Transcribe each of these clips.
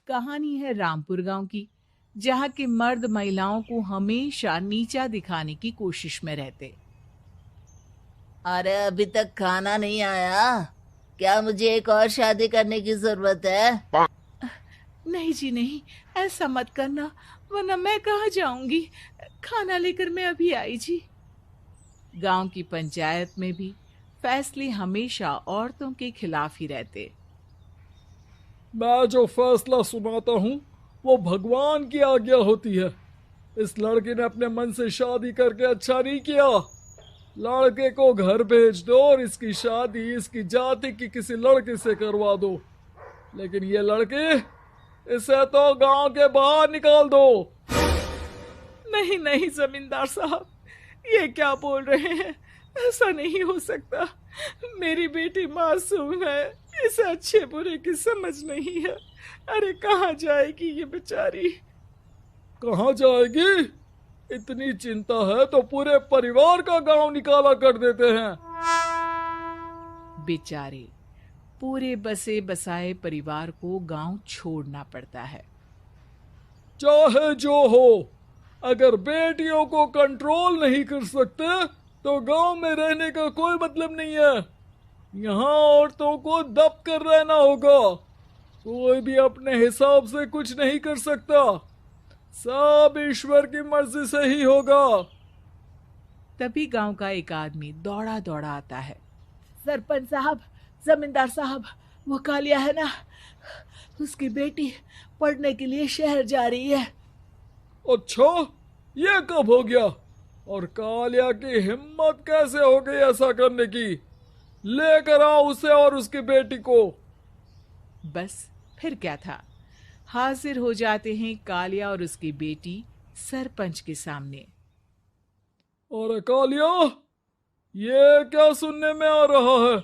कहानी है रामपुर गांव की, जहां के मर्द महिलाओं को हमेशा नीचा दिखाने की कोशिश में रहते। अरे अभी तक खाना नहीं आया। क्या मुझे एक और शादी करने की जरूरत है? नहीं जी नहीं, ऐसा मत करना, वरना मैं कहाँ जाऊंगी। खाना लेकर मैं अभी आई जी। गांव की पंचायत में भी फैसले हमेशा औरतों के खिलाफ ही रहते। मैं जो फैसला सुनाता हूँ वो भगवान की आज्ञा होती है। इस लड़के ने अपने मन से शादी करके अच्छा नहीं किया। लड़के को घर भेज दो और इसकी शादी इसकी जाति की किसी लड़के से करवा दो। लेकिन ये लड़की, इसे तो गांव के बाहर निकाल दो। नहीं नहीं जमींदार साहब, ये क्या बोल रहे हैं? ऐसा नहीं हो सकता। मेरी बेटी मासूम है, इसे अच्छे बुरे की समझ नहीं है। अरे कहाँ जाएगी ये बेचारी? कहाँ जाएगी? इतनी चिंता है तो पूरे परिवार का गांव निकाला कर देते हैं। बेचारे पूरे बसे बसाए परिवार को गांव छोड़ना पड़ता है। चाहे जो हो, अगर बेटियों को कंट्रोल नहीं कर सकते तो गांव में रहने का कोई मतलब नहीं है। यहाँ औरतों को दब कर रहना होगा। कोई भी अपने हिसाब से कुछ नहीं कर सकता। सब ईश्वर की मर्जी से ही होगा। तभी गांव का एक आदमी दौड़ा दौड़ा आता है। सरपंच साहब, जमींदार साहब, वो कालिया है ना, उसकी बेटी पढ़ने के लिए शहर जा रही है। अच्छा, ये कब हो गया? और कालिया की हिम्मत कैसे हो गई ऐसा करने की? लेकर आओ उसे और उसकी बेटी को। बस फिर क्या था, हाजिर हो जाते हैं कालिया और उसकी बेटी सरपंच के सामने। और कालिया, ये क्या सुनने में आ रहा है?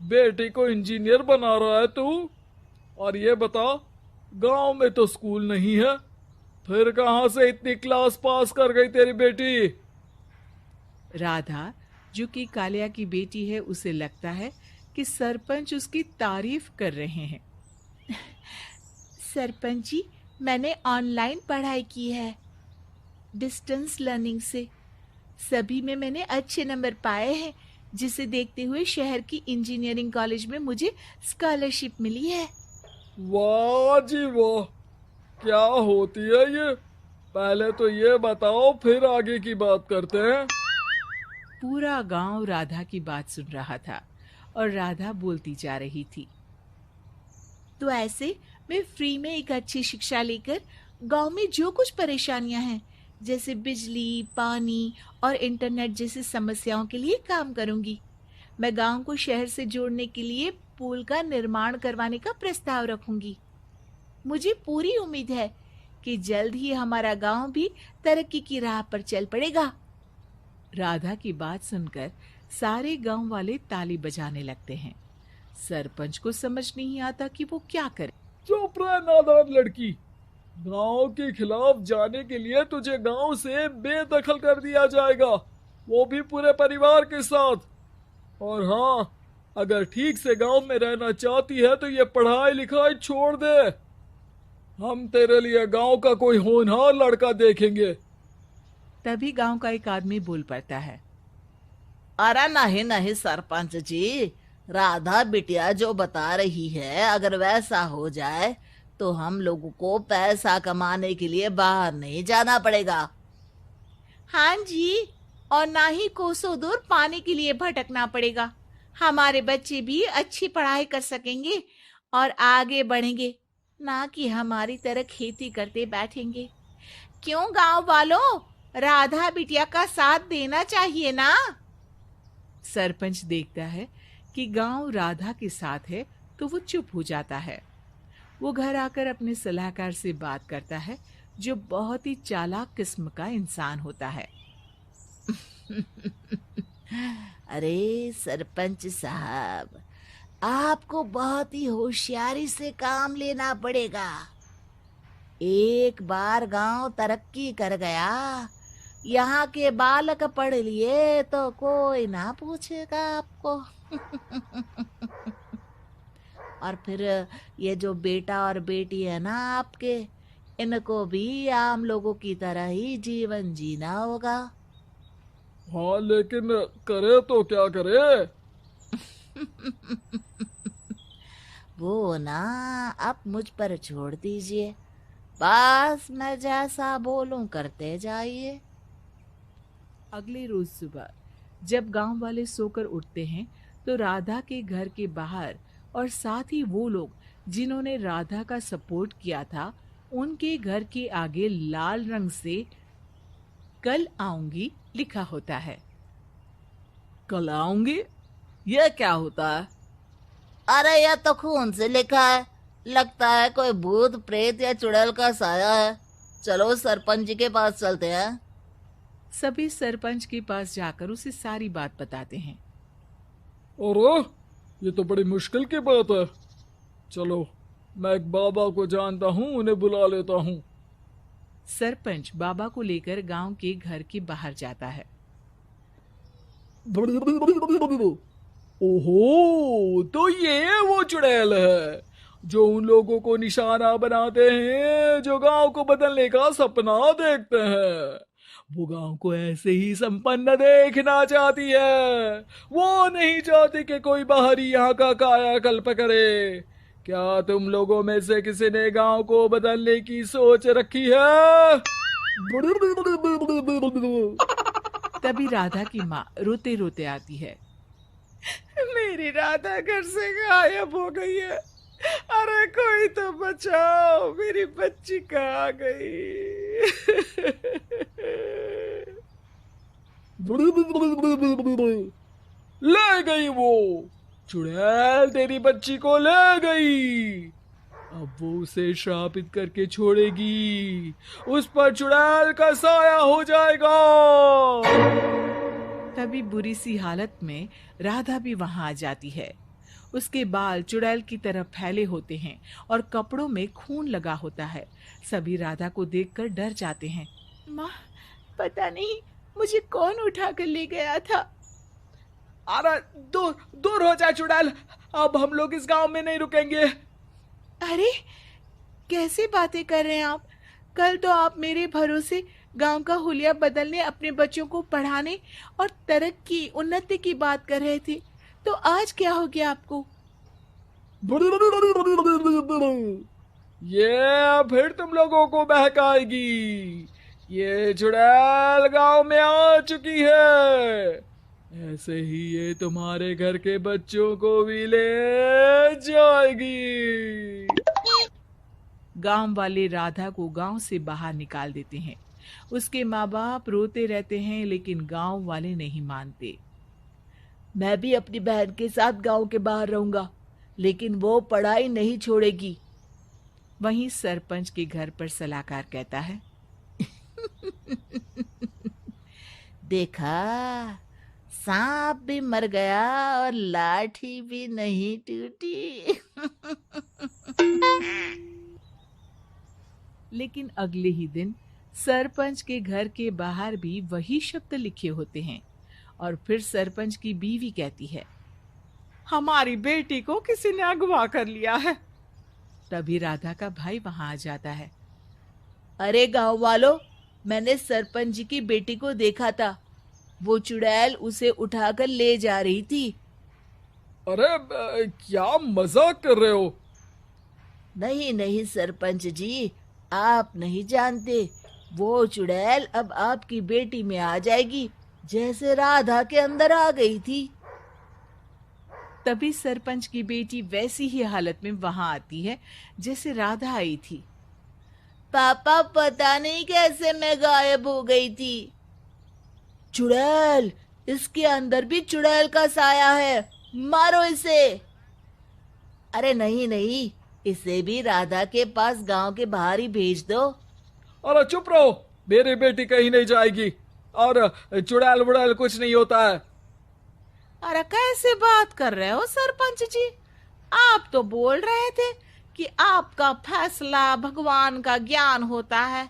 बेटी को इंजीनियर बना रहा है तू? और ये बता, गांव में तो स्कूल नहीं है, फिर कहां से इतनी क्लास पास कर गई तेरी बेटी? राधा, जो कि कालिया की बेटी है, उसे लगता है कि सरपंच उसकी तारीफ कर रहे हैं। सरपंच जी, मैंने ऑनलाइन पढ़ाई की है, डिस्टेंस लर्निंग से। सभी में मैंने अच्छे नंबर पाए हैं, जिसे देखते हुए शहर की इंजीनियरिंग कॉलेज में मुझे स्कॉलरशिप मिली है। वाह जी वाह, क्या होती है ये? पहले तो ये बताओ, फिर आगे की बात करते हैं। पूरा गांव राधा की बात सुन रहा था और राधा बोलती जा रही थी। तो ऐसे मैं फ्री में एक अच्छी शिक्षा लेकर गांव में जो कुछ परेशानियां हैं, जैसे बिजली, पानी और इंटरनेट जैसी समस्याओं के लिए काम करूंगी। मैं गांव को शहर से जोड़ने के लिए पुल का निर्माण करवाने का प्रस्ताव रखूंगी। मुझे पूरी उम्मीद है कि जल्द ही हमारा गांव भी तरक्की की राह पर चल पड़ेगा। राधा की बात सुनकर सारे गांव वाले ताली बजाने लगते हैं। सरपंच को समझ नहीं आता कि वो क्या करे। चुप रह नादान लड़की। गांव के खिलाफ जाने के लिए तुझे गांव से बेदखल कर दिया जाएगा, वो भी पूरे परिवार के साथ। और हाँ, अगर ठीक से गांव में रहना चाहती है तो ये पढ़ाई लिखाई छोड़ दे। हम तेरे लिए गांव का कोई होनहार लड़का देखेंगे। तभी गांव का एक आदमी बोल पड़ता है। अरे नहीं नहीं सरपंच जी, राधा बिटिया जो बता रही है, अगर वैसा हो जाए तो हम लोगों को पैसा कमाने के लिए बाहर नहीं जाना पड़ेगा। हाँ जी, और ना ही कोसों दूर पानी के लिए भटकना पड़ेगा। हमारे बच्चे भी अच्छी पढ़ाई कर सकेंगे और आगे बढ़ेंगे, ना कि हमारी तरह खेती करते बैठेंगे। क्यों गांव वालों, राधा बिटिया का साथ देना चाहिए ना। सरपंच देखता है कि गांव राधा के साथ है तो वो चुप हो जाता है। वो घर आकर अपने सलाहकार से बात करता है, जो बहुत ही चालाक किस्म का इंसान होता है। अरे सरपंच साहब, आपको बहुत ही होशियारी से काम लेना पड़ेगा। एक बार गांव तरक्की कर गया, यहाँ के बालक पढ़ लिए तो कोई ना पूछेगा आपको। और फिर ये जो बेटा और बेटी है ना आपके, इनको भी आम लोगों की तरह ही जीवन जीना होगा। हाँ, लेकिन करे तो क्या करे? वो ना आप मुझ पर छोड़ दीजिए, बस मैं जैसा बोलूं करते जाइए। अगले रोज सुबह जब गांव वाले सोकर उठते हैं तो राधा के घर के बाहर और साथ ही वो लोग जिन्होंने राधा का सपोर्ट किया था उनके घर के आगे लाल रंग से कल आऊंगी लिखा होता है। कल आऊंगी, ये क्या होता है? अरे यह तो खून से लिखा है, लगता है कोई भूत प्रेत या चुड़ैल का साया है। चलो सरपंच जी के पास चलते हैं। सभी सरपंच के पास जाकर उसे सारी बात बताते हैं। अरे ये तो बड़ी मुश्किल की बात है। चलो, मैं एक बाबा को जानता हूँ, उन्हें बुला लेता हूँ। सरपंच बाबा को लेकर गांव के घर के बाहर जाता है। ओहो, तो ये वो चुड़ैल है जो उन लोगों को निशाना बनाते हैं जो गांव को बदलने का सपना देखते हैं। वो गांव को ऐसे ही संपन्न देखना चाहती है। वो नहीं चाहती कि कोई बाहरी यहाँ का कायाकल्प करे। क्या तुम लोगों में से किसी ने गांव को बदलने की सोच रखी है? तभी राधा की माँ रोते रोते आती है। मेरी राधा घर से गायब हो गई है। अरे कोई तो बचाओ, मेरी बच्ची कहाँ गई? ले गई वो चुड़ैल, तेरी बच्ची को ले गई। अब वो उसे श्रापित करके छोड़ेगी, उस पर चुड़ैल का साया हो जाएगा। तभी बुरी सी हालत में राधा भी वहां आ जाती है। उसके बाल चुड़ैल की तरह फैले होते हैं और कपड़ों में खून लगा होता है। सभी राधा को देखकर डर जाते हैं। माँ, पता नहीं मुझे कौन उठा कर ले गया था। अरे दूर दूर हो जा चुड़ैल, अब हम लोग इस गांव में नहीं रुकेंगे। अरे कैसे बातें कर रहे हैं आप? कल तो आप मेरे भरोसे गांव का हुलिया बदलने, अपने बच्चों को पढ़ाने और तरक्की उन्नति की बात कर रहे थे, तो आज क्या हो गया आपको? ये फिर तुम लोगों को बहकाएगी। ये चुड़ैल गांव में आ चुकी है, ऐसे ही ये तुम्हारे घर के बच्चों को भी ले जाएगी। गांव वाले राधा को गांव से बाहर निकाल देते हैं। उसके माँ बाप रोते रहते हैं लेकिन गांव वाले नहीं मानते। मैं भी अपनी बहन के साथ गांव के बाहर रहूंगा, लेकिन वो पढ़ाई नहीं छोड़ेगी। वहीं सरपंच के घर पर सलाहकार कहता है। देखा, सांप भी मर गया और लाठी भी नहीं टूटी। लेकिन अगले ही दिन सरपंच के घर के बाहर भी वही शब्द लिखे होते हैं और फिर सरपंच की बीवी कहती है, हमारी बेटी को किसी ने अगवा कर लिया है। तभी राधा का भाई वहां आ जाता है। अरे गांव वालों, मैंने सरपंच जी की बेटी को देखा था, वो चुड़ैल उसे उठाकर ले जा रही थी। अरे क्या मजाक कर रहे हो? नहीं नहीं सरपंच जी, आप नहीं जानते, वो चुड़ैल अब आपकी बेटी में आ जाएगी, जैसे राधा के अंदर आ गई थी। तभी सरपंच की बेटी वैसी ही हालत में वहां आती है जैसे राधा आई थी। पापा, पता नहीं कैसे मैं गायब हो गई थी। चुड़ैल, इसके अंदर भी चुड़ैल का साया है, मारो इसे। अरे नहीं नहीं, इसे भी राधा के पास गांव के बाहर ही भेज दो। अरे चुप रहो, मेरी बेटी कहीं नहीं जाएगी और चुड़ैल वुड़ैल कुछ नहीं होता है। अरे कैसे बात कर रहे हो सरपंच जी? आप तो बोल रहे थे कि आपका फैसला भगवान का ज्ञान होता है,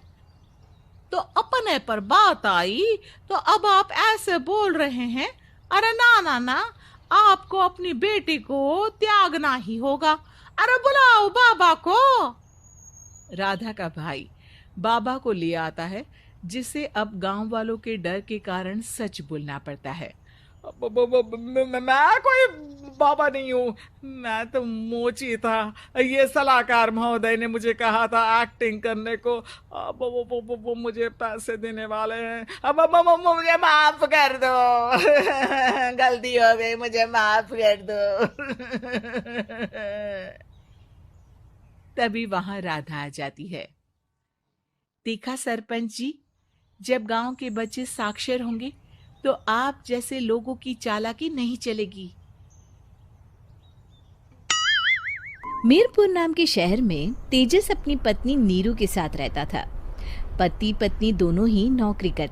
तो अपने पर बात आई तो अब आप ऐसे बोल रहे हैं। अरे ना ना ना, आपको अपनी बेटी को त्यागना ही होगा। अरे बुलाओ बाबा को। राधा का भाई बाबा को ले आता है, जिसे अब गांव वालों के डर के कारण सच बोलना पड़ता है। मैं कोई बाबा नहीं हूँ, मैं तो मोची था। ये सलाहकार महोदय ने मुझे कहा था एक्टिंग करने को। अब वो मुझे पैसे देने वाले हैं। अब मुझे माफ कर दो। गलती हो गई, मुझे माफ कर दो। तभी वहां राधा आ जाती है। देखा सरपंच जी, जब गांव के बच्चे साक्षर होंगे तो आप जैसे लोगों की चालाकी नहीं चलेगी। मीरपुर नाम के शहर में तेजस अपनी पत्नी नीरू के साथ रहता था। पति पत्नी दोनों ही नौकरी करते